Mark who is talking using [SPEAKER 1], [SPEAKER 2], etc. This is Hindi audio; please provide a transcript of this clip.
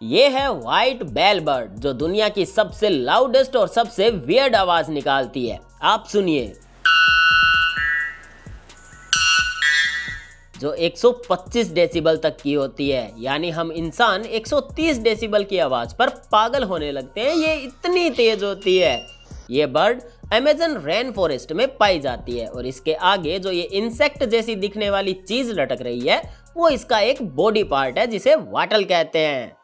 [SPEAKER 1] ये है व्हाइट बेल बर्ड, जो दुनिया की सबसे लाउडेस्ट और सबसे वियर्ड आवाज निकालती है। आप सुनिए, जो 125 डेसिबल तक की होती है। यानी हम इंसान 130 डेसिबल की आवाज पर पागल होने लगते हैं, ये इतनी तेज होती है। ये बर्ड अमेज़न रेन फॉरेस्ट में पाई जाती है और इसके आगे जो ये इंसेक्ट जैसी दिखने वाली चीज लटक रही है वो इसका एक बॉडी पार्ट है जिसे वाटल कहते हैं।